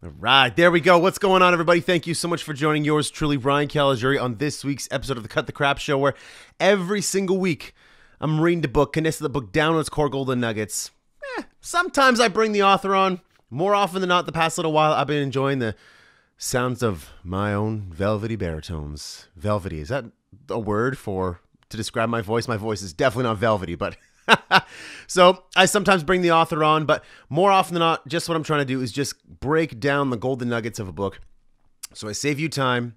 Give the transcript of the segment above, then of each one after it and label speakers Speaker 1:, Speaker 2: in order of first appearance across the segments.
Speaker 1: All right, there we go. What's going on, everybody? Thank you so much for joining yours truly, Ryan Caligiuri, on this week's episode of the Cut the Crap Show, where every single week I'm reading the book, condensing the book down to its core golden nuggets. Sometimes I bring the author on. More often than not, the past little while, I've been enjoying the sounds of my own velvety baritones. Velvety, is that a word to describe my voice? My voice is definitely not velvety, but... So I sometimes bring the author on, but more often than not, just what I'm trying to do is just break down the golden nuggets of a book. So I save you time,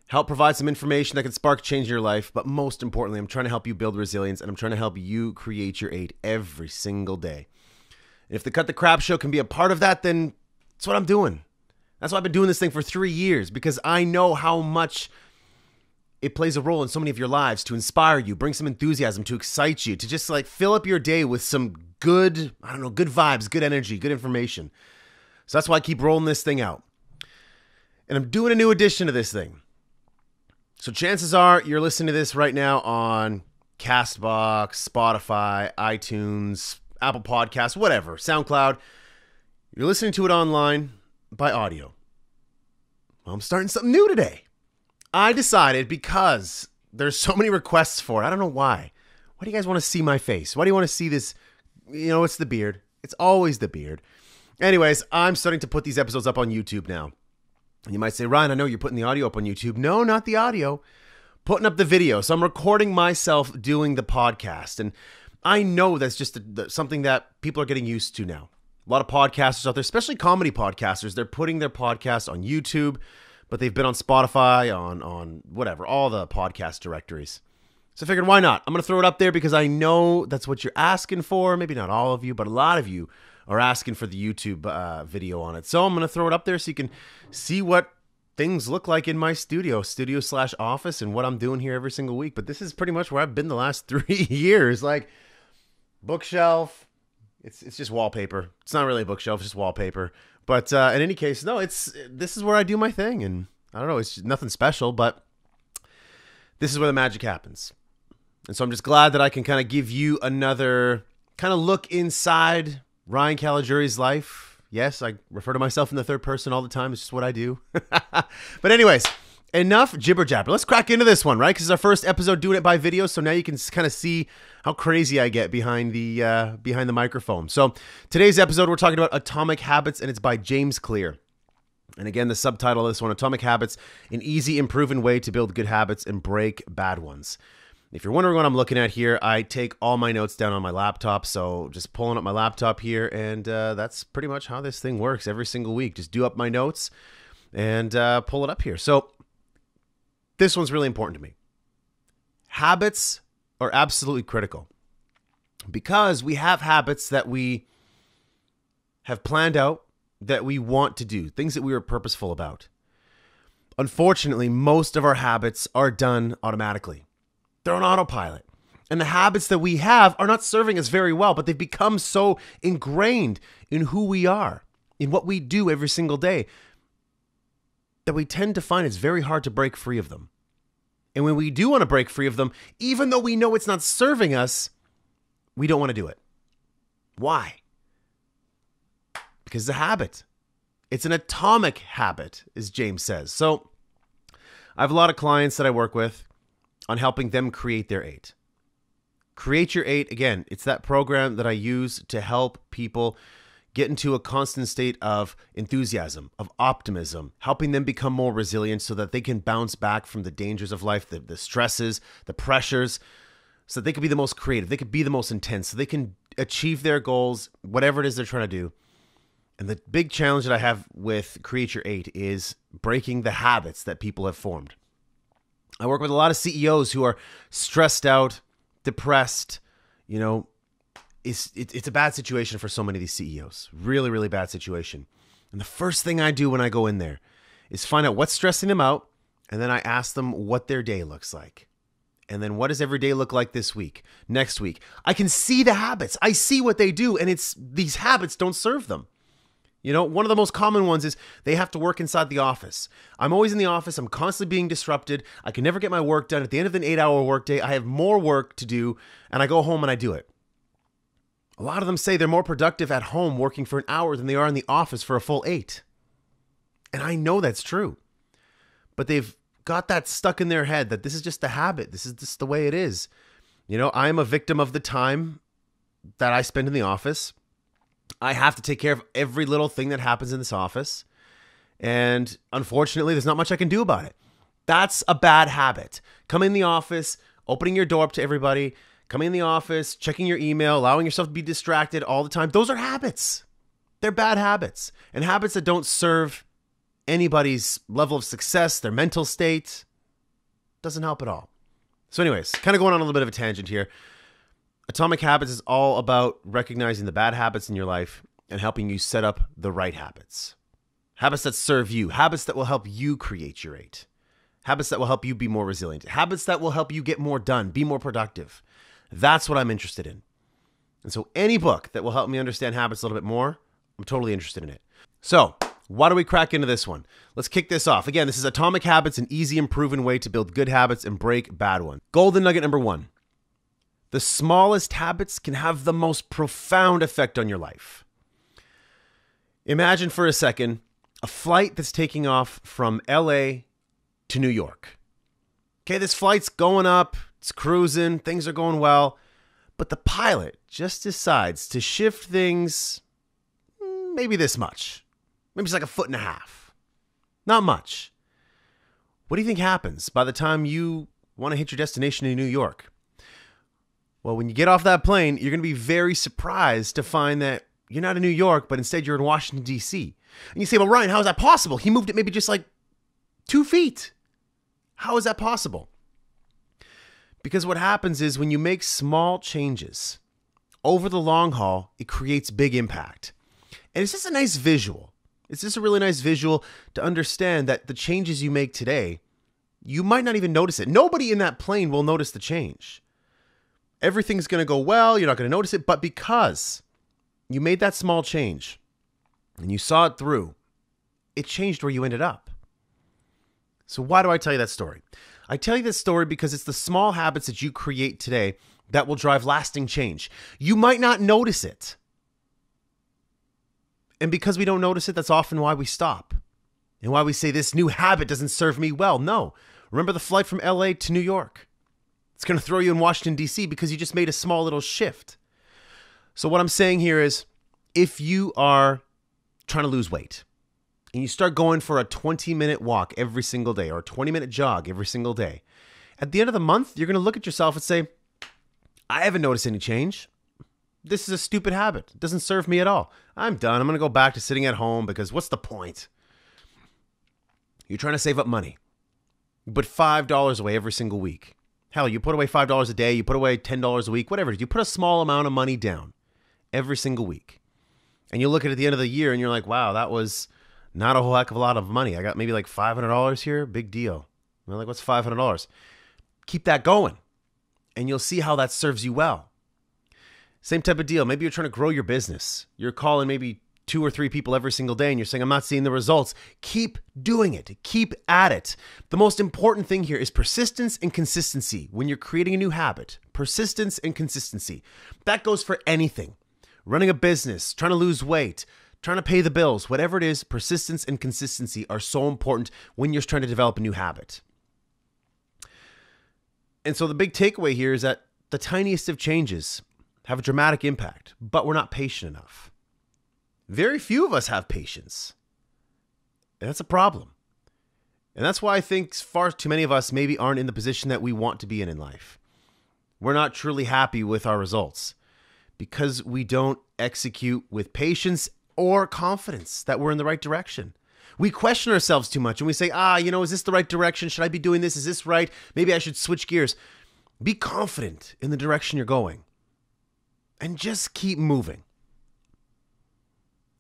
Speaker 1: help provide some information that can spark change in your life, but most importantly, I'm trying to help you build resilience, and I'm trying to help you create your 8 every single day. And if the Cut the Crap Show can be a part of that, then that's what I'm doing. That's why I've been doing this thing for 3 years, because I know how much it plays a role in so many of your lives to inspire you, bring some enthusiasm, to excite you, to just like fill up your day with some good, good vibes, good energy, good information. So that's why I keep rolling this thing out. And I'm doing a new edition of this thing. So chances are you're listening to this right now on Castbox, Spotify, iTunes, Apple Podcasts, whatever, SoundCloud. You're listening to it online by audio. Well, I'm starting something new today. I decided, because there's so many requests for it, I don't know why. Why do you guys want to see my face? Why do you want to see this? It's the beard. It's always the beard. Anyways, I'm starting to put these episodes up on YouTube now. And you might say, Ryan, I know you're putting the audio up on YouTube. No, not the audio. Putting up the video. So I'm recording myself doing the podcast. And I know that's just something that people are getting used to now. A lot of podcasters out there, especially comedy podcasters, they're putting their podcasts on YouTube, but they've been on Spotify, on whatever, all the podcast directories. So I figured, why not? I'm going to throw it up there because I know that's what you're asking for. Maybe not all of you, but a lot of you are asking for the YouTube video on it. So I'm going to throw it up there so you can see what things look like in my studio/office, and what I'm doing here every single week. But this is pretty much where I've been the last 3 years. Like, bookshelf, it's just wallpaper. It's not really a bookshelf, it's just wallpaper. But in any case, no, this is where I do my thing, and I don't know, it's nothing special, but this is where the magic happens. And so I'm just glad that I can kind of give you another kind of look inside Ryan Caligiuri's life. Yes, I refer to myself in the third person all the time. It's just what I do. But anyways, enough jibber jabber. Let's crack into this one, right? Because it's our first episode doing it by video, so now you can kind of see how crazy I get behind the microphone. So today's episode, we're talking about Atomic Habits, and it's by James Clear. And again, the subtitle of this one, Atomic Habits, an easy and proven way to build good habits and break bad ones. If you're wondering what I'm looking at here, I take all my notes down on my laptop. So just pulling up my laptop here, and that's pretty much how this thing works every single week. Just do up my notes and pull it up here. So this one's really important to me. Habits are absolutely critical, because we have habits that we have planned out, that we want to do, things that we are purposeful about. Unfortunately, most of our habits are done automatically. They're on autopilot. And the habits that we have are not serving us very well, but they've become so ingrained in who we are, in what we do every single day, that we tend to find it's very hard to break free of them. And when we do want to break free of them, even though we know it's not serving us, we don't want to do it. Why? Because it's a habit. It's an atomic habit, as James says. So I have a lot of clients that I work with on helping them create their 8. Create Your 8, again, it's that program that I use to help people get into a constant state of enthusiasm, of optimism, helping them become more resilient so that they can bounce back from the dangers of life, the stresses, the pressures, so that they can be the most creative, they can be the most intense, so they can achieve their goals, whatever it is they're trying to do. And the big challenge that I have with Create Your 8 is breaking the habits that people have formed. I work with a lot of CEOs who are stressed out, depressed, It's a bad situation for so many of these CEOs. Really, really bad situation. And the first thing I do when I go in there is find out what's stressing them out, and then I ask them what their day looks like. And then what does every day look like this week, next week? I can see the habits. I see what they do, and these habits don't serve them. One of the most common ones is they have to work inside the office. I'm always in the office. I'm constantly being disrupted. I can never get my work done. At the end of an 8-hour workday, I have more work to do, and I go home and I do it. A lot of them say they're more productive at home working for an hour than they are in the office for a full 8. And I know that's true. But they've got that stuck in their head that this is just a habit. This is just the way it is. I'm a victim of the time that I spend in the office. I have to take care of every little thing that happens in this office. And unfortunately, there's not much I can do about it. That's a bad habit. Coming in the office, opening your door up to everybody, coming in the office, checking your email, allowing yourself to be distracted all the time. Those are habits. They're bad habits. And habits that don't serve anybody's level of success, their mental state, doesn't help at all. So anyways, kind of going on a little bit of a tangent here. Atomic Habits is all about recognizing the bad habits in your life and helping you set up the right habits. Habits that serve you. Habits that will help you create your 8. Habits that will help you be more resilient. Habits that will help you get more done, be more productive. That's what I'm interested in. And so any book that will help me understand habits a little bit more, I'm totally interested in it. So why don't we crack into this one? Let's kick this off. Again, this is Atomic Habits, an easy and proven way to build good habits and break bad ones. Golden nugget number 1. The smallest habits can have the most profound effect on your life. Imagine for a second a flight that's taking off from LA to New York. Okay, this flight's going up, it's cruising, things are going well, but the pilot just decides to shift things maybe this much. Maybe it's like 1.5 feet. Not much. What do you think happens by the time you want to hit your destination in New York? Well, when you get off that plane, you're going to be very surprised to find that you're not in New York, but instead you're in Washington, D.C. And you say, well, Ryan, how is that possible? He moved it maybe just like 2 feet. How is that possible? Because what happens is when you make small changes over the long haul, it creates big impact. And it's just a nice visual. It's just a really nice visual to understand that the changes you make today, you might not even notice it. Nobody in that plane will notice the change. Everything's going to go well. You're not going to notice it. But because you made that small change and you saw it through, it changed where you ended up. So why do I tell you that story? I tell you this story because it's the small habits that you create today that will drive lasting change. You might not notice it. And because we don't notice it, that's often why we stop. And why we say this new habit doesn't serve me well. No. Remember the flight from LA to New York? It's going to throw you in Washington, D.C. because you just made a small little shift. So what I'm saying here is, if you are trying to lose weight and you start going for a 20-minute walk every single day or a 20-minute jog every single day, at the end of the month, you're going to look at yourself and say, I haven't noticed any change. This is a stupid habit. It doesn't serve me at all. I'm done. I'm going to go back to sitting at home because what's the point? You're trying to save up money. You put $5 away every single week. Hell, you put away $5 a day, you put away $10 a week, whatever it is. You put a small amount of money down every single week. And you look at it at the end of the year and you're like, wow, that was not a whole heck of a lot of money. I got maybe like $500 here. Big deal. You're like, what's $500? Keep that going. And you'll see how that serves you well. Same type of deal. Maybe you're trying to grow your business. You're calling maybe 2 or 3 people every single day and you're saying, I'm not seeing the results. Keep doing it. Keep at it. The most important thing here is persistence and consistency. When you're creating a new habit, persistence and consistency. That goes for anything. Running a business, trying to lose weight, trying to pay the bills, whatever it is, persistence and consistency are so important when you're trying to develop a new habit. And so the big takeaway here is that the tiniest of changes have a dramatic impact, but we're not patient enough. Very few of us have patience. And that's a problem. And that's why I think far too many of us maybe aren't in the position that we want to be in life. We're not truly happy with our results because we don't execute with patience or confidence that we're in the right direction. We question ourselves too much and we say, is this the right direction? Should I be doing this? Is this right? Maybe I should switch gears. Be confident in the direction you're going and just keep moving.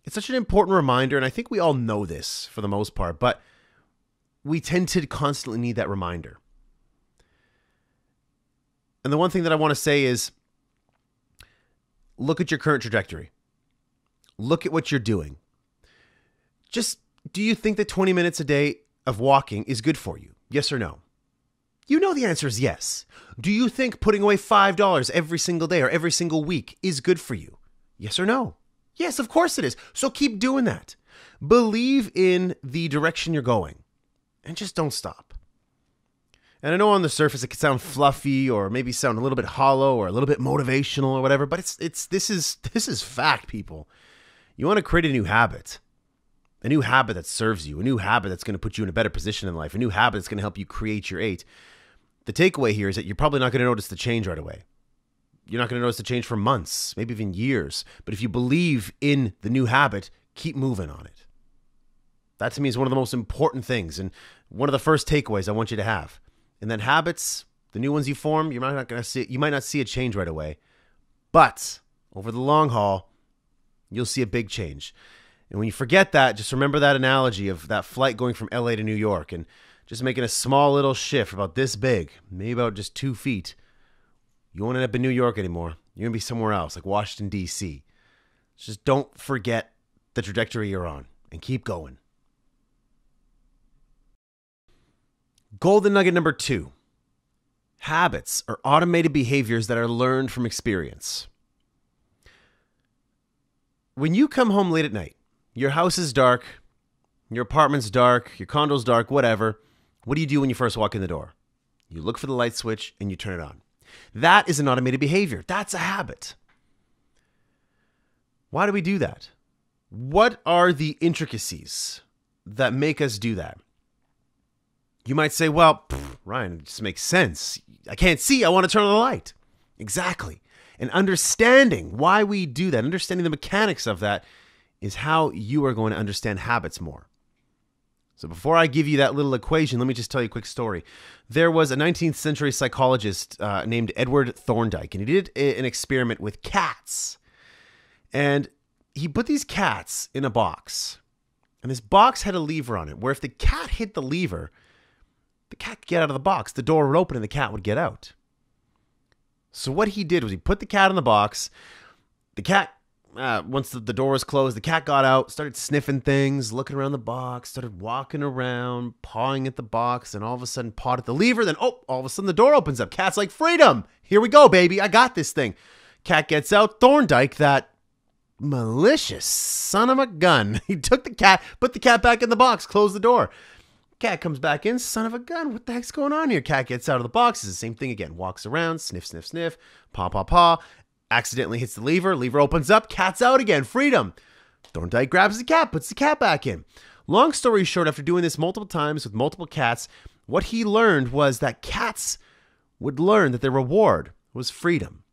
Speaker 1: It's such an important reminder, and I think we all know this for the most part, but we tend to constantly need that reminder. And the one thing that I want to say is, look at your current trajectory. Look at what you're doing. Just, do you think that 20 minutes a day of walking is good for you? Yes or no? You know the answer is yes. Do you think putting away $5 every single day or every single week is good for you? Yes or no? Yes, of course it is. So keep doing that. Believe in the direction you're going and just don't stop. And I know on the surface it can sound fluffy or maybe sound a little bit hollow or a little bit motivational or whatever, but this is fact, people. You want to create a new habit that serves you, a new habit that's going to put you in a better position in life, a new habit that's going to help you create your 8. The takeaway here is that you're probably not going to notice the change right away. You're not going to notice the change for months, maybe even years. But if you believe in the new habit, keep moving on it. That to me is one of the most important things and one of the first takeaways I want you to have. And then habits, the new ones you form, you might not see a change right away. But over the long haul, you'll see a big change. And when you forget that, just remember that analogy of that flight going from LA to New York and just making a small little shift about this big, maybe about just 2 feet. You won't end up in New York anymore. You're going to be somewhere else, like Washington, D.C. Just don't forget the trajectory you're on and keep going. Golden nugget number 2. Habits are automated behaviors that are learned from experience. When you come home late at night, your house is dark, your apartment's dark, your condo's dark, whatever. What do you do when you first walk in the door? You look for the light switch and you turn it on. That is an automated behavior. That's a habit. Why do we do that? What are the intricacies that make us do that? You might say, well, Ryan, it just makes sense. I can't see. I want to turn on the light. Exactly. And understanding why we do that, understanding the mechanics of that, is how you are going to understand habits more. So before I give you that little equation, let me just tell you a quick story. There was a 19th century psychologist named Edward Thorndike, and he did an experiment with cats. And he put these cats in a box. And this box had a lever on it, where if the cat hit the lever, the cat could get out of the box. The door would open and the cat would get out. So what he did was he put the cat in the box. The cat, once the door was closed, the cat got out, started sniffing things, looking around the box, started walking around, pawing at the box, and all of a sudden pawed at the lever. Then, all of a sudden the door opens up. Cat's like, freedom. Here we go, baby. I got this thing. Cat gets out. Thorndike, that malicious son of a gun. He took the cat, put the cat back in the box, closed the door. Cat comes back in, son of a gun. What the heck's going on here? Cat gets out of the box. It's the same thing again. Walks around, sniff, sniff, sniff, paw, paw, paw. Accidentally hits the lever. Lever opens up. Cat's out again. Freedom. Thorndike grabs the cat, puts the cat back in. Long story short, after doing this multiple times with multiple cats, what he learned was that cats would learn that their reward was freedom.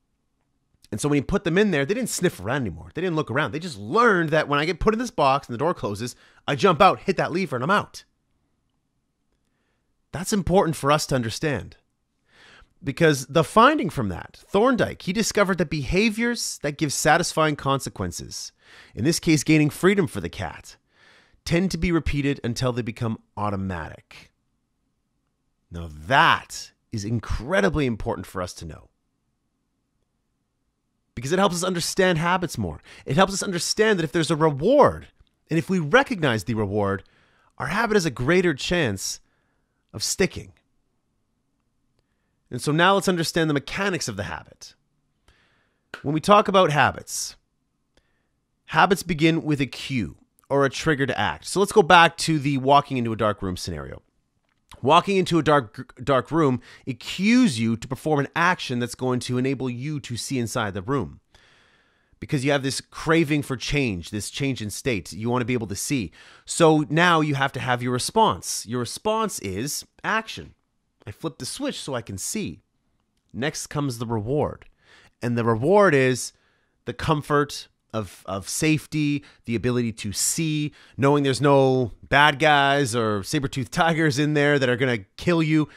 Speaker 1: And so when he put them in there, they didn't sniff around anymore. They didn't look around. They just learned that when I get put in this box and the door closes, I jump out, hit that lever, and I'm out. That's important for us to understand. Because the finding from that, Thorndike, he discovered that behaviors that give satisfying consequences, in this case gaining freedom for the cat, tend to be repeated until they become automatic. Now that is incredibly important for us to know. Because it helps us understand habits more. It helps us understand that if there's a reward, and if we recognize the reward, our habit has a greater chance of sticking. And so now let's understand the mechanics of the habit. When we talk about habits, habits begin with a cue or a trigger to act. So let's go back to the walking into a dark room scenario. Walking into a dark room, it cues you to perform an action that's going to enable you to see inside the room. Because you have this craving for change, this change in state. You want to be able to see. So now you have to have your response. Your response is action. I flip the switch so I can see. Next comes the reward. And the reward is the comfort of safety, the ability to see, knowing there's no bad guys or saber-toothed tigers in there that are going to kill you.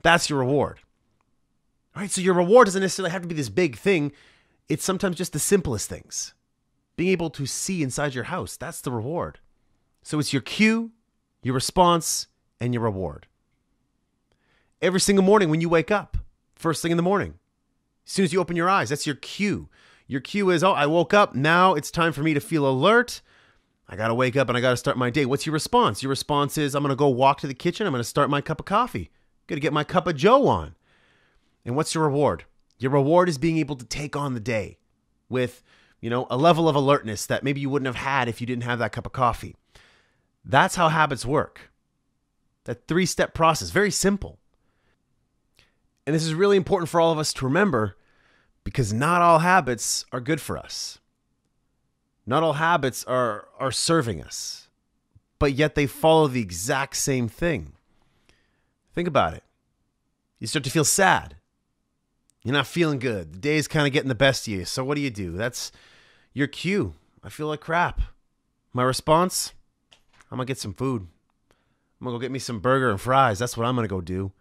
Speaker 1: That's your reward. All right, so your reward doesn't necessarily have to be this big thing. It's sometimes just the simplest things. Being able to see inside your house, that's the reward. So it's your cue, your response, and your reward. Every single morning when you wake up, first thing in the morning, as soon as you open your eyes, that's your cue. Your cue is, I woke up. Now it's time for me to feel alert. I got to wake up and I got to start my day. What's your response? Your response is, I'm going to go walk to the kitchen. I'm going to start my cup of coffee. Got to get my cup of joe on. And what's your reward? Your reward is being able to take on the day with, a level of alertness that maybe you wouldn't have had if you didn't have that cup of coffee. That's how habits work. That 3-step process, very simple. And this is really important for all of us to remember because not all habits are good for us. Not all habits are serving us, but yet they follow the exact same thing. Think about it. You start to feel sad. You're not feeling good. The day's kind of getting the best of you. So what do? That's your cue. I feel like crap. My response? I'm going to get some food. I'm going to go get me some burger and fries. That's what I'm going to go do.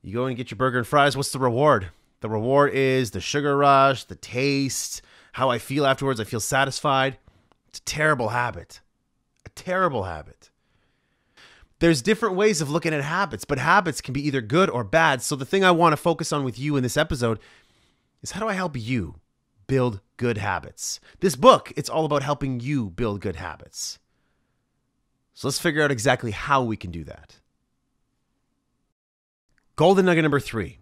Speaker 1: You go and get your burger and fries. What's the reward? The reward is the sugar rush, the taste, how I feel afterwards. I feel satisfied. It's a terrible habit. A terrible habit. There's different ways of looking at habits, but habits can be either good or bad. So the thing I want to focus on with you in this episode is how do I help you build good habits? This book, it's all about helping you build good habits. So let's figure out exactly how we can do that. Golden nugget number 3.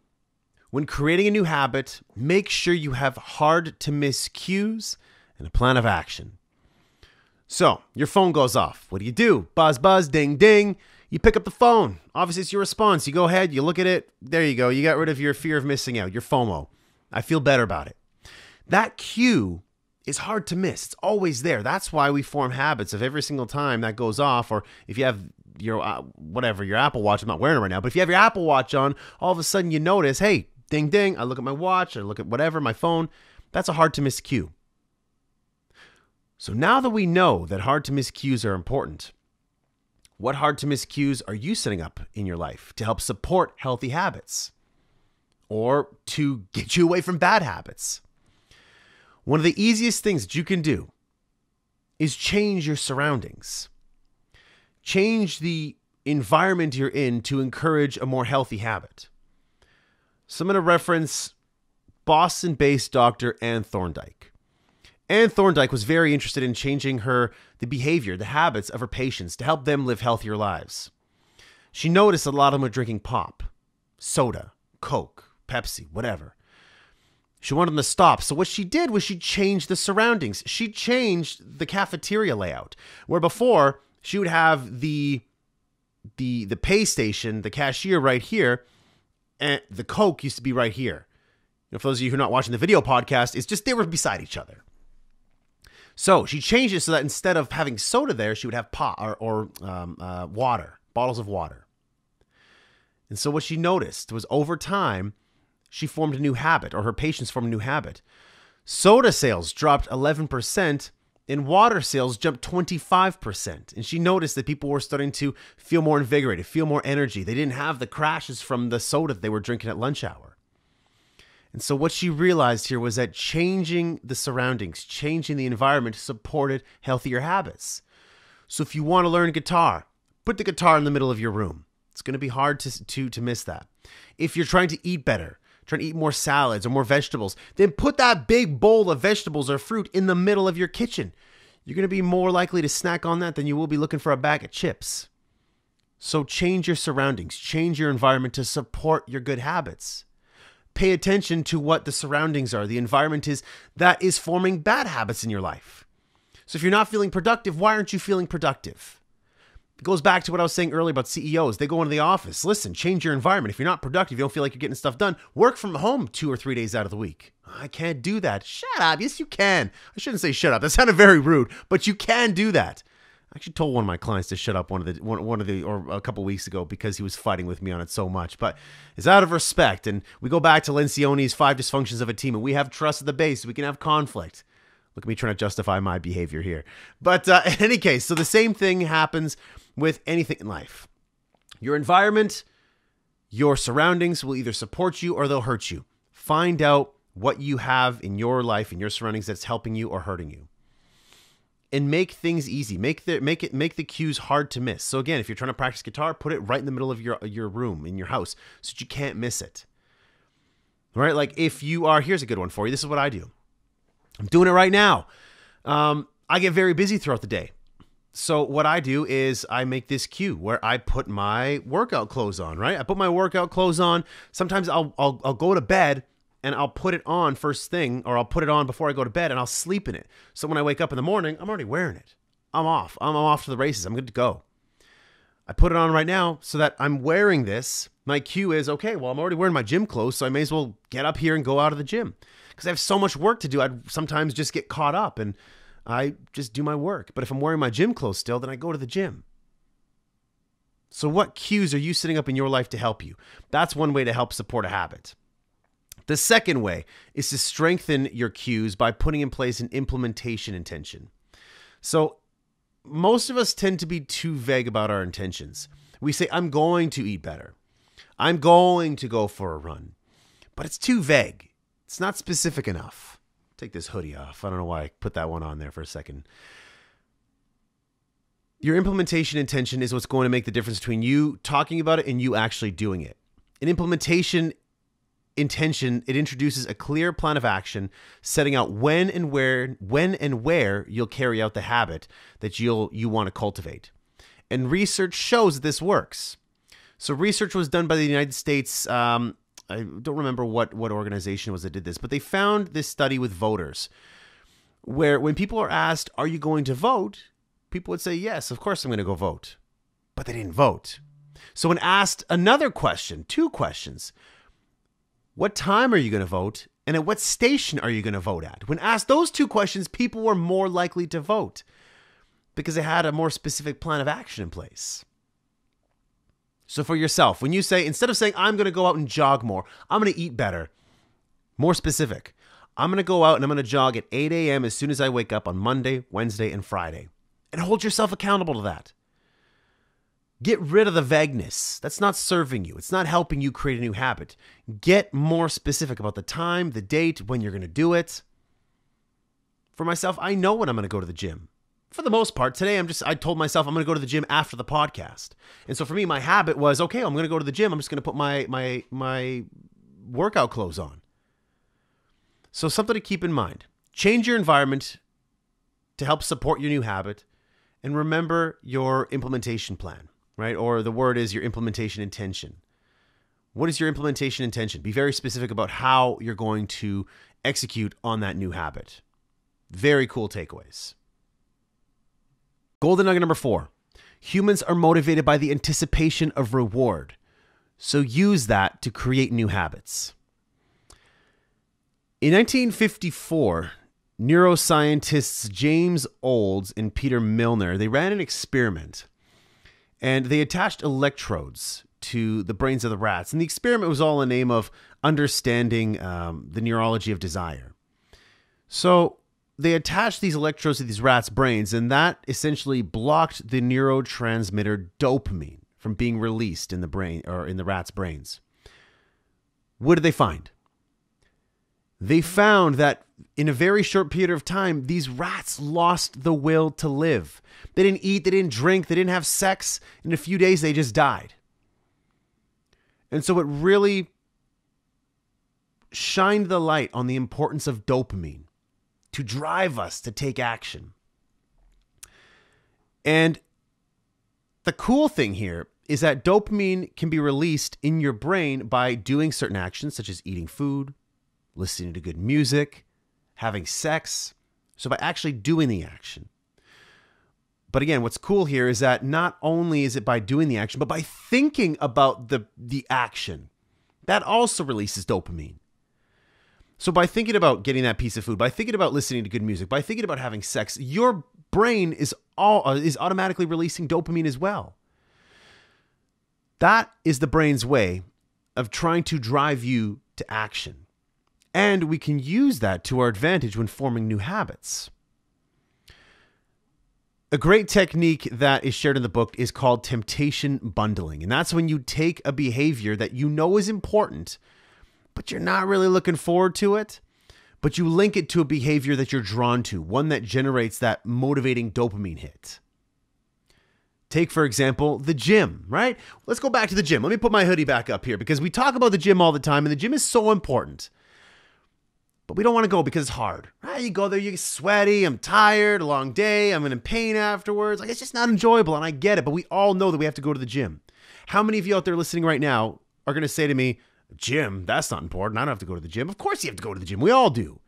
Speaker 1: When creating a new habit, make sure you have hard to miss cues and a plan of action. So, your phone goes off. What do? Buzz, buzz, ding, ding. You pick up the phone. Obviously, it's your response. You go ahead, you look at it. There you go. You got rid of your fear of missing out, your FOMO. I feel better about it. That cue is hard to miss. It's always there. That's why we form habits of every single time that goes off, or if you have your your Apple Watch. I'm not wearing it right now, but if you have your Apple Watch on, all of a sudden you notice, hey, ding, ding. I look at my watch. I look at whatever, my phone. That's a hard to miss cue. So now that we know that hard to miss cues are important, what hard to miss cues are you setting up in your life to help support healthy habits or to get you away from bad habits? One of the easiest things that you can do is change your surroundings. Change the environment you're in to encourage a more healthy habit. So I'm going to reference Boston-based Dr. Anne Thorndike. Anne Thorndike was very interested in changing the behavior, the habits of her patients to help them live healthier lives. She noticed a lot of them were drinking pop, soda, Coke, Pepsi, whatever. She wanted them to stop. So what she did was she changed the surroundings. She changed the cafeteria layout, where before she would have the pay station, the cashier right here, and the Coke used to be right here. For those of you who are not watching the video podcast, it's just they were beside each other. So she changed it so that instead of having soda there, she would have water, bottles of water. And so what she noticed was over time, she formed a new habit, or her patients formed a new habit. Soda sales dropped 11%, and water sales jumped 25%. And she noticed that people were starting to feel more invigorated, feel more energy. They didn't have the crashes from the soda they were drinking at lunch hour. And so what she realized here was that changing the surroundings, changing the environment supported healthier habits. So if you want to learn guitar, put the guitar in the middle of your room. It's going to be hard to miss that. If you're trying to eat better, trying to eat more salads or more vegetables, then put that big bowl of vegetables or fruit in the middle of your kitchen. You're going to be more likely to snack on that than you will be looking for a bag of chips. So change your surroundings, change your environment to support your good habits. Pay attention to what the surroundings are, the environment is that is forming bad habits in your life. So if you're not feeling productive, why aren't you feeling productive? It goes back to what I was saying earlier about CEOs. They go into the office. Listen, change your environment. If you're not productive, you don't feel like you're getting stuff done, work from home 2 or 3 days out of the week. I can't do that. Shut up. Yes, you can. I shouldn't say shut up. That sounded very rude, but you can do that. I actually told one of my clients to shut up or a couple weeks ago because he was fighting with me on it so much. But it's out of respect. And we go back to Lencioni's 5 dysfunctions of a team, and we have trust at the base. We can have conflict. Look at me trying to justify my behavior here. But in any case, so the same thing happens with anything in life. Your environment, your surroundings will either support you or they'll hurt you. Find out what you have in your life, in your surroundings that's helping you or hurting you. And make things easy. Make the cues hard to miss. So again, if you're trying to practice guitar, put it right in the middle of your room, in your house, so that you can't miss it. All right? Like if you are, here's a good one for you. This is what I do. I'm doing it right now. I get very busy throughout the day. So what I do is I make this cue where I put my workout clothes on, right? I put my workout clothes on. Sometimes I'll go to bed and I'll put it on first thing, or I'll put it on before I go to bed and I'll sleep in it. So when I wake up in the morning, I'm already wearing it. I'm off. I'm off to the races. I'm good to go. I put it on right now so that I'm wearing this. My cue is, okay, well, I'm already wearing my gym clothes, so I may as well get up here and go out of the gym. Because I have so much work to do, I'd sometimes just get caught up and I just do my work. But if I'm wearing my gym clothes still, then I go to the gym. So what cues are you setting up in your life to help you? That's one way to help support a habit. The second way is to strengthen your cues by putting in place an implementation intention. So most of us tend to be too vague about our intentions. We say, I'm going to eat better. I'm going to go for a run. But it's too vague. It's not specific enough. Take this hoodie off. I don't know why I put that one on there for a second. Your implementation intention is what's going to make the difference between you talking about it and you actually doing it. An implementation intention, it introduces a clear plan of action, setting out when and where you'll carry out the habit that you want to cultivate. And research shows that this works. So research was done by the United States. I don't remember what organization was that did this, but they found this study with voters where when people are asked, are you going to vote? People would say, yes, of course I'm going to go vote. But they didn't vote. So when asked another question, two questions, what time are you going to vote? And at what station are you going to vote at? When asked those two questions, people were more likely to vote because they had a more specific plan of action in place. So for yourself, when you say, instead of saying, I'm going to go out and jog more, I'm going to eat better, more specific. I'm going to go out and I'm going to jog at 8 a.m. as soon as I wake up on Monday, Wednesday, and Friday. And hold yourself accountable to that. Get rid of the vagueness. That's not serving you. It's not helping you create a new habit. Get more specific about the time, the date, when you're going to do it. For myself, I know when I'm going to go to the gym. For the most part, today I told myself I'm going to go to the gym after the podcast. And so for me, my habit was, okay, I'm going to go to the gym. I'm just going to put my workout clothes on. So something to keep in mind. Change your environment to help support your new habit. And remember your implementation plan, right? Or the word is your implementation intention. What is your implementation intention? Be very specific about how you're going to execute on that new habit. Very cool takeaways. Golden nugget number 4. Humans are motivated by the anticipation of reward. So use that to create new habits. In 1954, neuroscientists James Olds and Peter Milner, they ran an experiment and they attached electrodes to the brains of the rats. And the experiment was all in the name of understanding the neurology of desire. So they attached these electrodes to these rats' brains, and that essentially blocked the neurotransmitter dopamine from being released in the brain or in the rats' brains. What did they find? They found that in a very short period of time, these rats lost the will to live. They didn't eat, they didn't drink, they didn't have sex. In a few days, they just died. And so it really shined the light on the importance of dopamine to drive us to take action. And the cool thing here is that dopamine can be released in your brain by doing certain actions, such as eating food, listening to good music, having sex. So by actually doing the action. But again, what's cool here is that not only is it by doing the action, but by thinking about the action, that also releases dopamine. So by thinking about getting that piece of food, by thinking about listening to good music, by thinking about having sex, your brain is automatically releasing dopamine as well. That is the brain's way of trying to drive you to action. And we can use that to our advantage when forming new habits. A great technique that is shared in the book is called temptation bundling. And that's when you take a behavior that you know is important, but you're not really looking forward to it, but you link it to a behavior that you're drawn to, one that generates that motivating dopamine hit. Take, for example, the gym, right? Let's go back to the gym. Let me put my hoodie back up here because we talk about the gym all the time, and the gym is so important. But we don't want to go because it's hard. Right? You go there, you get sweaty, I'm tired, a long day, I'm in pain afterwards. Like, it's just not enjoyable, and I get it, but we all know that we have to go to the gym. How many of you out there listening right now are going to say to me, gym, that's not important. I don't have to go to the gym. Of course you have to go to the gym. We all do.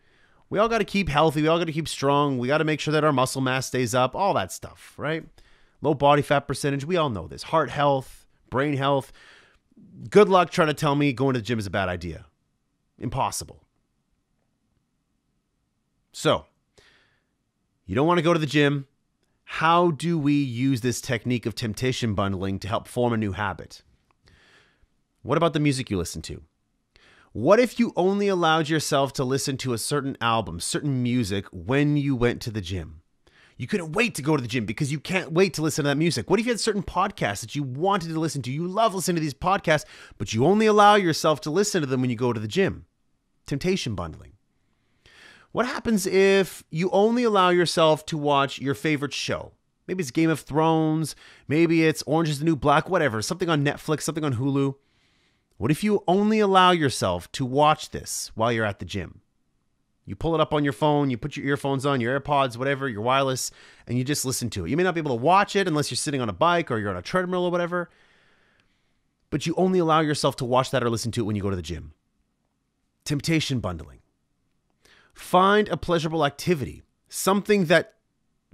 Speaker 1: We all got to keep healthy. We all got to keep strong. We got to make sure that our muscle mass stays up, all that stuff, right? Low body fat percentage. We all know this. Heart health, brain health. Good luck trying to tell me going to the gym is a bad idea. Impossible. So, you don't want to go to the gym. How do we use this technique of temptation bundling to help form a new habit? What about the music you listen to? What if you only allowed yourself to listen to a certain album, certain music when you went to the gym? You couldn't wait to go to the gym because you can't wait to listen to that music. What if you had certain podcasts that you wanted to listen to? You love listening to these podcasts, but you only allow yourself to listen to them when you go to the gym. Temptation bundling. What happens if you only allow yourself to watch your favorite show? Maybe it's Game of Thrones, maybe it's Orange is the New Black, whatever, something on Netflix, something on Hulu. What if you only allow yourself to watch this while you're at the gym? You pull it up on your phone, you put your earphones on, your AirPods, whatever, your wireless, and you just listen to it. You may not be able to watch it unless you're sitting on a bike or you're on a treadmill or whatever, but you only allow yourself to watch that or listen to it when you go to the gym. Temptation bundling. Find a pleasurable activity, something that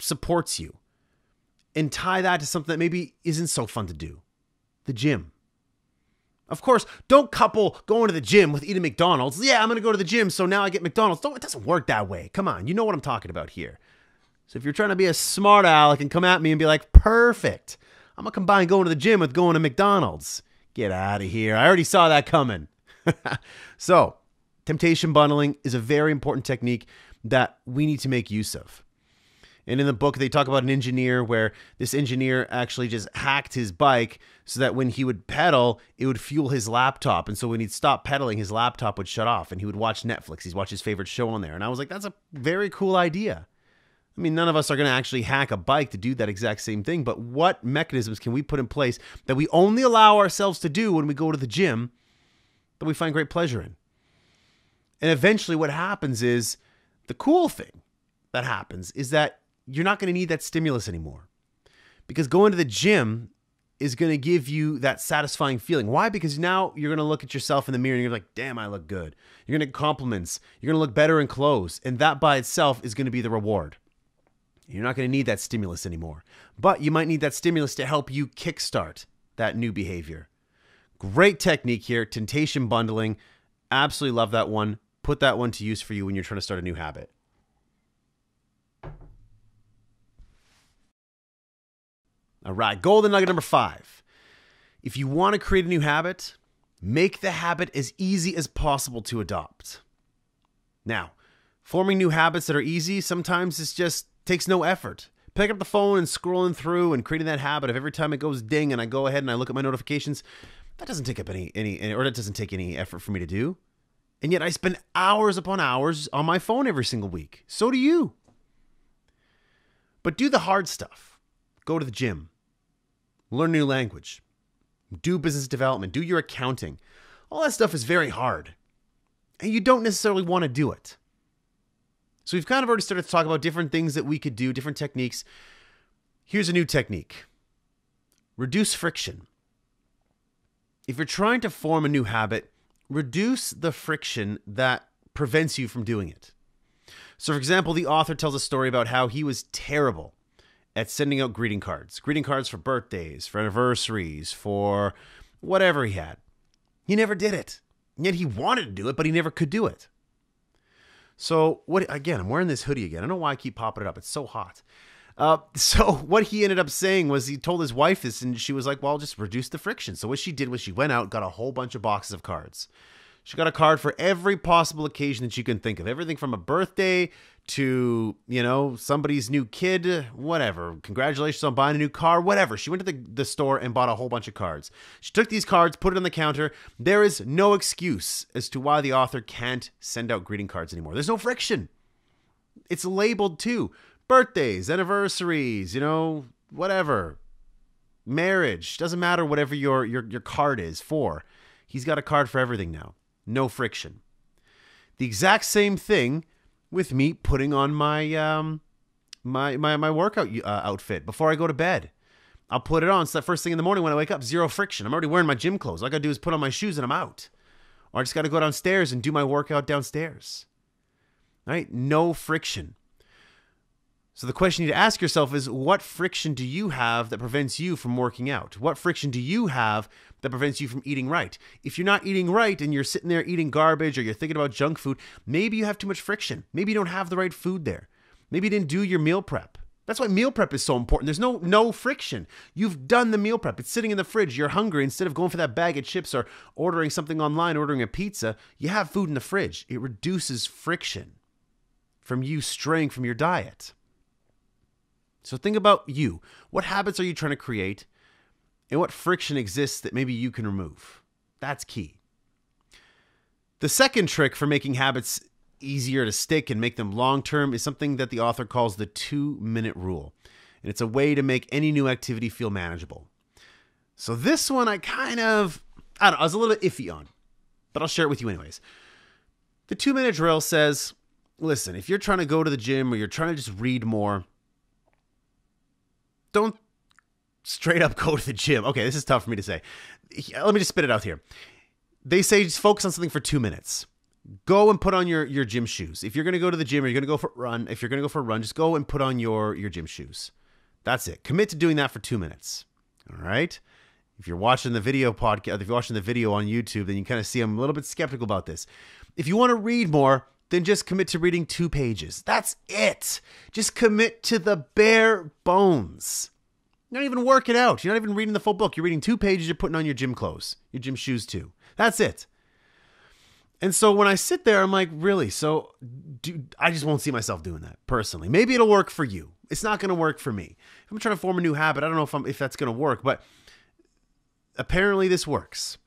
Speaker 1: supports you, and tie that to something that maybe isn't so fun to do. The gym. Of course, don't couple going to the gym with eating McDonald's. Yeah, I'm going to go to the gym, so now I get McDonald's. It doesn't work that way. Come on, you know what I'm talking about here. So if you're trying to be a smart aleck and come at me and be like, perfect, I'm going to combine going to the gym with going to McDonald's. Get out of here. I already saw that coming. So, temptation bundling is a very important technique that we need to make use of. And in the book, they talk about an engineer where this engineer actually just hacked his bike so that when he would pedal, it would fuel his laptop. And so when he'd stop pedaling, his laptop would shut off and he would watch Netflix. He'd watch his favorite show on there. And I was like, that's a very cool idea. I mean, none of us are going to actually hack a bike to do that exact same thing. But what mechanisms can we put in place that we only allow ourselves to do when we go to the gym that we find great pleasure in? And eventually what happens is, the cool thing that happens is that you're not going to need that stimulus anymore. Because going to the gym is going to give you that satisfying feeling. Why? Because now you're going to look at yourself in the mirror and you're like, damn, I look good. You're going to get compliments. You're going to look better in clothes. And that by itself is going to be the reward. You're not going to need that stimulus anymore. But you might need that stimulus to help you kickstart that new behavior. Great technique here. Temptation bundling. Absolutely love that one. Put that one to use for you when you're trying to start a new habit. All right, golden nugget number 5. If you want to create a new habit, make the habit as easy as possible to adopt. Now, forming new habits that are easy, sometimes it just takes no effort. Pick up the phone and scrolling through and creating that habit of every time it goes ding and I go ahead and I look at my notifications, that doesn't take up any that doesn't take any effort for me to do. And yet I spend hours upon hours on my phone every single week. So do you. But do the hard stuff. Go to the gym. Learn a new language. Do business development. Do your accounting. All that stuff is very hard. And you don't necessarily want to do it. So we've kind of already started to talk about different things that we could do, different techniques. Here's a new technique. Reduce friction. If you're trying to form a new habit, reduce the friction that prevents you from doing it. So for example, the author tells a story about how he was terrible at sending out greeting cards for birthdays, for anniversaries, for whatever he had. He never did it. And yet he wanted to do it, but he never could do it. So again, I'm wearing this hoodie again. I don't know why I keep popping it up. It's so hot. So what he ended up saying was he told his wife this and she was like, well, just reduce the friction. So what she did was she went out, got a whole bunch of boxes of cards. She got a card for every possible occasion that you can think of. Everything from a birthday to, somebody's new kid, whatever. Congratulations on buying a new car, whatever. She went to the store and bought a whole bunch of cards. She took these cards, put it on the counter. There is no excuse as to why the author can't send out greeting cards anymore. There's no friction. It's labeled too. Birthdays, anniversaries, whatever. Marriage. Doesn't matter whatever your card is for. He's got a card for everything now. No friction. The exact same thing with me putting on my my workout outfit before I go to bed. I'll put it on. So that first thing in the morning when I wake up, zero friction. I'm already wearing my gym clothes. All I got to do is put on my shoes and I'm out. Or I just got to go downstairs and do my workout downstairs. right? No friction. So the question you need to ask yourself is, what friction do you have that prevents you from working out? What friction do you have that prevents you from eating right? If you're not eating right and you're sitting there eating garbage or you're thinking about junk food, maybe you have too much friction. Maybe you don't have the right food there. Maybe you didn't do your meal prep. That's why meal prep is so important. There's no friction. You've done the meal prep. It's sitting in the fridge. You're hungry. Instead of going for that bag of chips or ordering something online, ordering a pizza, you have food in the fridge. It reduces friction from you straying from your diet. So think about you. What habits are you trying to create? And what friction exists that maybe you can remove? That's key. The second trick for making habits easier to stick and make them long-term is something that the author calls the 2-minute rule. And it's a way to make any new activity feel manageable. So this one I was a little bit iffy on, but I'll share it with you anyways. The 2-minute drill says, listen, if you're trying to go to the gym or you're trying to just read more, don't straight up go to the gym. Okay, this is tough for me to say. Let me just spit it out here. They say just focus on something for 2 minutes. Go and put on your gym shoes. If you're going to go to the gym or you're going to go for a run, just go and put on your gym shoes. That's it. Commit to doing that for 2 minutes. All right? If you're watching the video podcast, if you're watching the video on YouTube, then you kind of see I'm a little bit skeptical about this. If you want to read more, then just commit to reading 2 pages. That's it. Just commit to the bare bones. You're not even working out. You're not even reading the full book. You're reading 2 pages. You're putting on your gym clothes, your gym shoes too. That's it. And so when I sit there, I'm like, really? So I just won't see myself doing that personally. Maybe it'll work for you. It's not going to work for me. If I'm trying to form a new habit, I don't know if that's going to work, but apparently this works.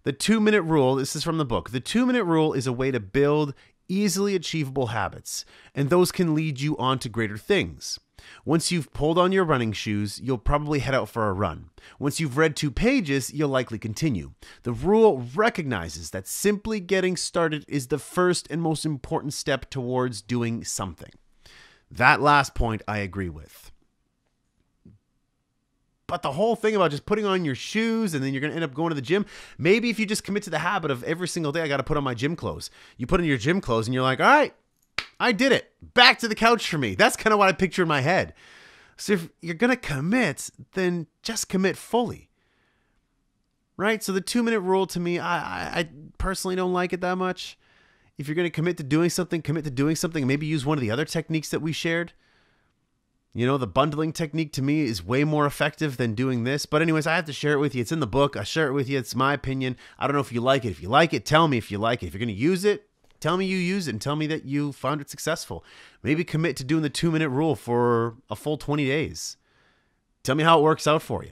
Speaker 1: The 2-minute rule, this is from the book. The 2-minute rule is a way to build easily achievable habits, and those can lead you on to greater things. Once you've pulled on your running shoes, you'll probably head out for a run. Once you've read 2 pages, you'll likely continue. The rule recognizes that simply getting started is the first and most important step towards doing something. That last point I agree with. But the whole thing about just putting on your shoes and then you're going to end up going to the gym, maybe if you just commit to the habit of every single day, I got to put on my gym clothes. You put on your gym clothes and you're like, all right, I did it. Back to the couch for me. That's kind of what I picture in my head. So if you're going to commit, then just commit fully. Right? So the 2-minute rule to me, I personally don't like it that much. If you're going to commit to doing something, commit to doing something. Maybe use one of the other techniques that we shared. You know, the bundling technique to me is way more effective than doing this. But anyways, I have to share it with you. It's in the book. I share it with you. It's my opinion. I don't know if you like it. If you like it, tell me if you like it. If you're going to use it, tell me you use it and tell me that you found it successful. Maybe commit to doing the 2-minute rule for a full 20 days. Tell me how it works out for you.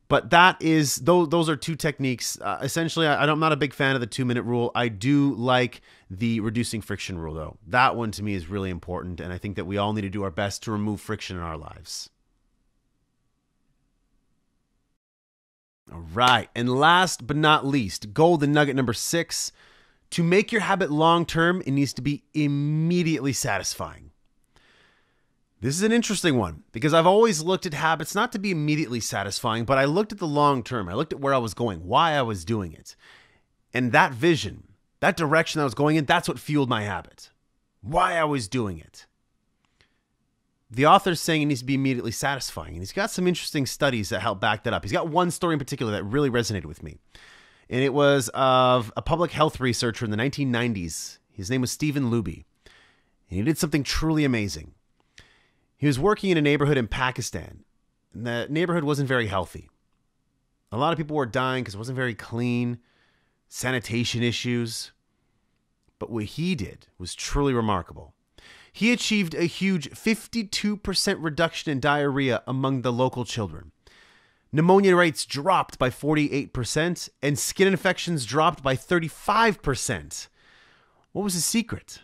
Speaker 1: But those are 2 techniques. Essentially, I'm not a big fan of the 2-minute rule. I do like the reducing friction rule, though. That one to me is really important, and I think that we all need to do our best to remove friction in our lives. All right, and last but not least, golden nugget number 6. To make your habit long-term, it needs to be immediately satisfying. This is an interesting one because I've always looked at habits not to be immediately satisfying, but I looked at the long term. I looked at where I was going, why I was doing it. And that vision, that direction I was going in, that's what fueled my habit. Why I was doing it. The author's saying it needs to be immediately satisfying. And he's got some interesting studies that help back that up. He's got one story in particular that really resonated with me. And it was of a public health researcher in the 1990s. His name was Stephen Luby. And he did something truly amazing. He was working in a neighborhood in Pakistan. And the neighborhood wasn't very healthy. A lot of people were dying because it wasn't very clean. Sanitation issues. But what he did was truly remarkable. He achieved a huge 52% reduction in diarrhea among the local children. Pneumonia rates dropped by 48%, and skin infections dropped by 35%. What was his secret?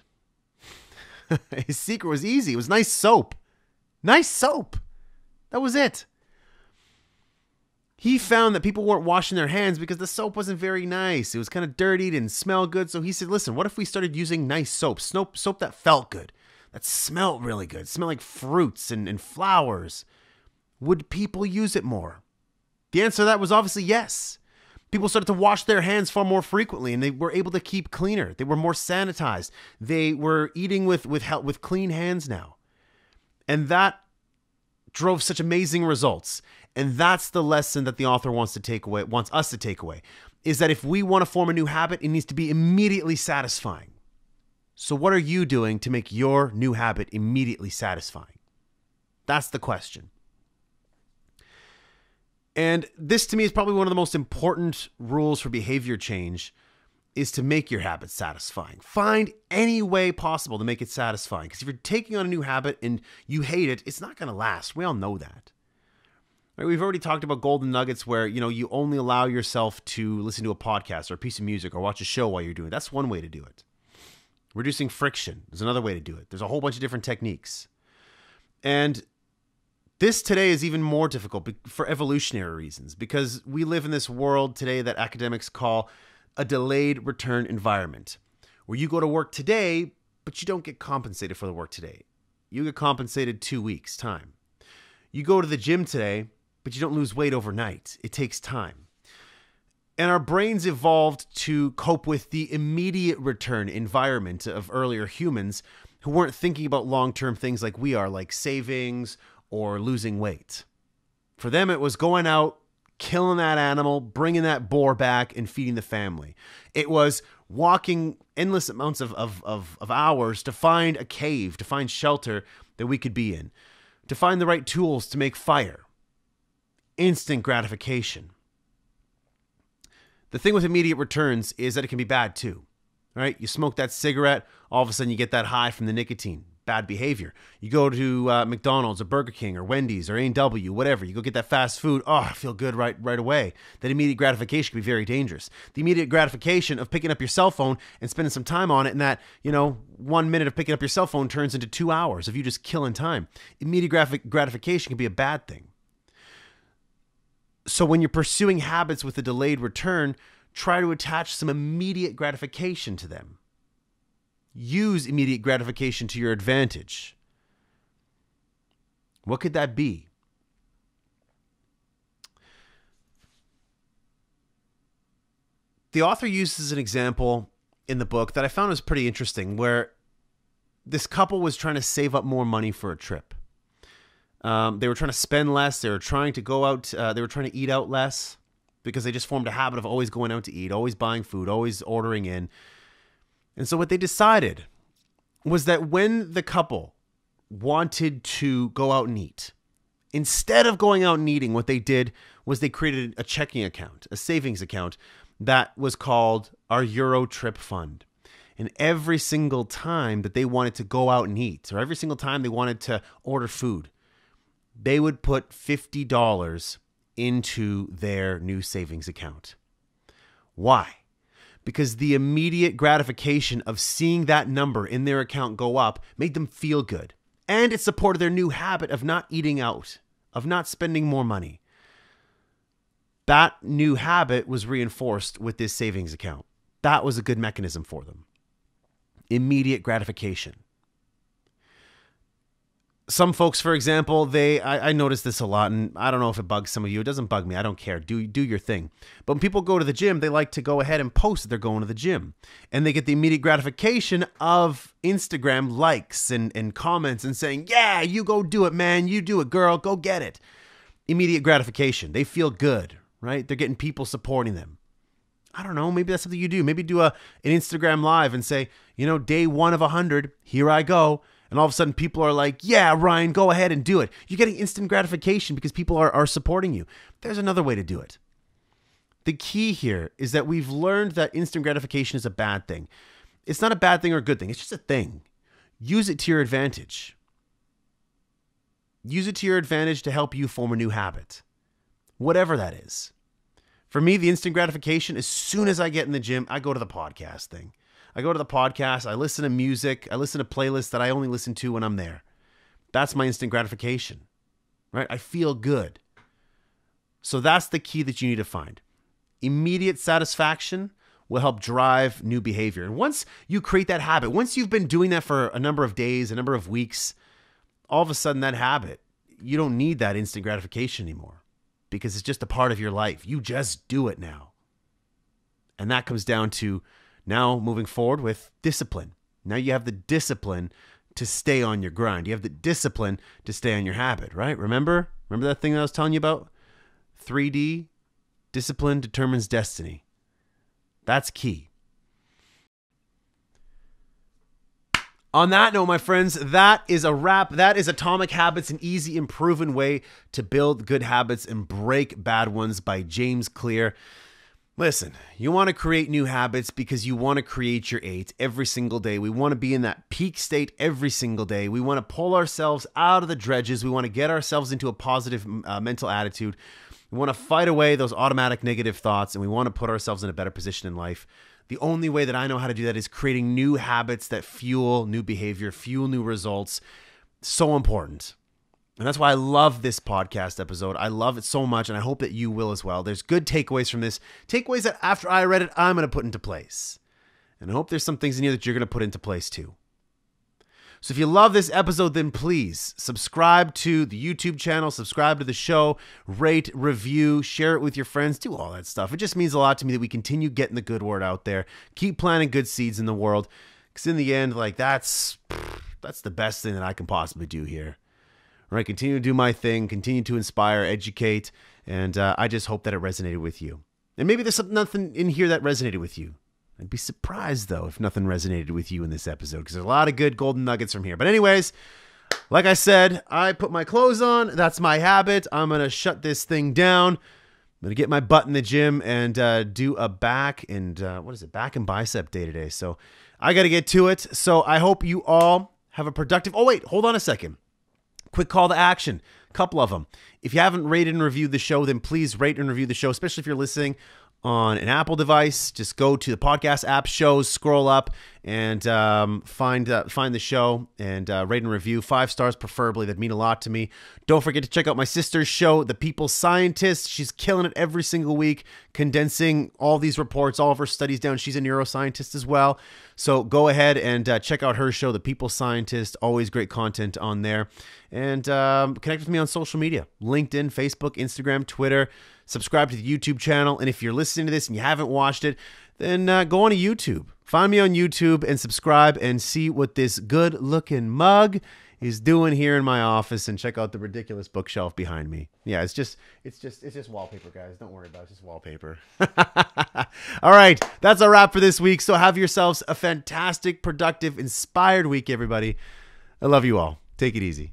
Speaker 1: His secret was easy. It was nice soap. Nice soap. That was it. He found that people weren't washing their hands because the soap wasn't very nice. It was kind of dirty, didn't smell good. So he said, listen, what if we started using nice soap? Soap that felt good, that smelled really good, smelled like fruits and flowers. Would people use it more? The answer to that was obviously yes. People started to wash their hands far more frequently, and they were able to keep cleaner. They were more sanitized. They were eating with clean hands now. And that drove such amazing results. And that's the lesson that the author wants us to take away, is that if we want to form a new habit, it needs to be immediately satisfying. So what are you doing to make your new habit immediately satisfying? That's the question. And this, to me, is probably one of the most important rules for behavior change, is to make your habit satisfying. Find any way possible to make it satisfying. Because if you're taking on a new habit and you hate it, it's not going to last. We all know that. Right? We've already talked about golden nuggets where, you only allow yourself to listen to a podcast or a piece of music or watch a show while you're doing it. That's one way to do it. Reducing friction is another way to do it. There's a whole bunch of different techniques. And this today is even more difficult for evolutionary reasons, because we live in this world today that academics call a delayed return environment, where you go to work today, but you don't get compensated for the work today. You get compensated 2 weeks' time. You go to the gym today, but you don't lose weight overnight. It takes time. And our brains evolved to cope with the immediate return environment of earlier humans who weren't thinking about long-term things like we are, like savings or losing weight. For them, it was going out, killing that animal, bringing that boar back, and feeding the family. It was walking endless amounts of hours to find a cave, to find shelter that we could be in, to find the right tools to make fire. Instant gratification. The thing with immediate returns is that it can be bad too, right? You smoke that cigarette, all of a sudden you get that high from the nicotine. Bad behavior. You go to McDonald's or Burger King or Wendy's or A&W, whatever. You go get that fast food. Oh, I feel good right away. That immediate gratification can be very dangerous. The immediate gratification of picking up your cell phone and spending some time on it, and that, 1 minute of picking up your cell phone turns into 2 hours of you just killing time. Immediate gratification can be a bad thing. So when you're pursuing habits with a delayed return, try to attach some immediate gratification to them. Use immediate gratification to your advantage. What could that be? The author uses an example in the book that I found was pretty interesting, where this couple was trying to save up more money for a trip. They were trying to spend less. They were trying to go out. They were trying to eat out less because they just formed a habit of always going out to eat, always buying food, always ordering in. And so what they decided was that when the couple wanted to go out and eat, instead of going out and eating, what they did was they created a checking account, a savings account that was called our Euro Trip Fund. And every single time that they wanted to go out and eat, or every single time they wanted to order food, they would put $50 into their new savings account. Why? Because the immediate gratification of seeing that number in their account go up made them feel good. And it supported their new habit of not eating out, of not spending more money. That new habit was reinforced with this savings account. That was a good mechanism for them. Immediate gratification. Some folks, for example, I notice this a lot, and I don't know if it bugs some of you. It doesn't bug me. I don't care. Do your thing. But when people go to the gym, they like to go ahead and post that they're going to the gym. And they get the immediate gratification of Instagram likes and comments and saying, yeah, you go do it, man. You do it, girl. Go get it. Immediate gratification. They feel good, right? They're getting people supporting them. I don't know. Maybe that's something you do. Maybe do an Instagram live and say, day 1 of 100, here I go. And all of a sudden people are like, yeah, Ryan, go ahead and do it. You're getting instant gratification because people are supporting you. There's another way to do it. The key here is that we've learned that instant gratification is a bad thing. It's not a bad thing or a good thing. It's just a thing. Use it to your advantage. Use it to your advantage to help you form a new habit. Whatever that is. For me, the instant gratification, as soon as I get in the gym, I go to the podcast thing. I go to the podcast, I listen to music, I listen to playlists that I only listen to when I'm there. That's my instant gratification, right? I feel good. So that's the key that you need to find. Immediate satisfaction will help drive new behavior. And once you create that habit, once you've been doing that for a number of days, a number of weeks, all of a sudden that habit, you don't need that instant gratification anymore because it's just a part of your life. You just do it now. And that comes down to now moving forward with discipline. Now you have the discipline to stay on your grind. You have the discipline to stay on your habit, right? Remember that thing that I was telling you about? 3D, discipline determines destiny. That's key. On that note, my friends, that is a wrap. That is Atomic Habits, an easy and proven way to build good habits and break bad ones by James Clear. Listen, you want to create new habits because you want to create your 8 every single day. We want to be in that peak state every single day. We want to pull ourselves out of the dredges. We want to get ourselves into a positive mental attitude. We want to fight away those automatic negative thoughts, and we want to put ourselves in a better position in life. The only way that I know how to do that is creating new habits that fuel new behavior, fuel new results. So important. And that's why I love this podcast episode. I love it so much, and I hope that you will as well. There's good takeaways from this. Takeaways that after I read it, I'm going to put into place. And I hope there's some things in here that you're going to put into place too. So if you love this episode, then please subscribe to the YouTube channel, subscribe to the show, rate, review, share it with your friends, do all that stuff. It just means a lot to me that we continue getting the good word out there. Keep planting good seeds in the world. Because in the end, like that's the best thing that I can possibly do here. Right? Continue to do my thing, continue to inspire, educate, and I just hope that it resonated with you. And maybe there's nothing in here that resonated with you. I'd be surprised, though, if nothing resonated with you in this episode, because there's a lot of good golden nuggets from here. But anyways, like I said, I put my clothes on. That's my habit. I'm going to shut this thing down. I'm going to get my butt in the gym and do a back and, back and bicep day today. So I got to get to it. So I hope you all have a productive... Oh, wait, hold on a second. Quick call to action. A couple of them. If you haven't rated and reviewed the show, then please rate and review the show, especially if you're listening on an Apple device. Just go to the podcast app shows, scroll up, and find the show and rate and review. 5 stars preferably. That'd mean a lot to me. Don't forget to check out my sister's show, The People Scientist. She's killing it every single week, condensing all these reports, all of her studies down. She's a neuroscientist as well. So go ahead and check out her show, The People Scientist. Always great content on there. And connect with me on social media. LinkedIn, Facebook, Instagram, Twitter. Subscribe to the YouTube channel. And if you're listening to this and you haven't watched it, then go on to YouTube. Find me on YouTube and subscribe and see what this good-looking mug is doing here in my office, and check out the ridiculous bookshelf behind me. Yeah, it's just wallpaper, guys. Don't worry about it. It's just wallpaper. All right, that's a wrap for this week. So have yourselves a fantastic, productive, inspired week, everybody. I love you all. Take it easy.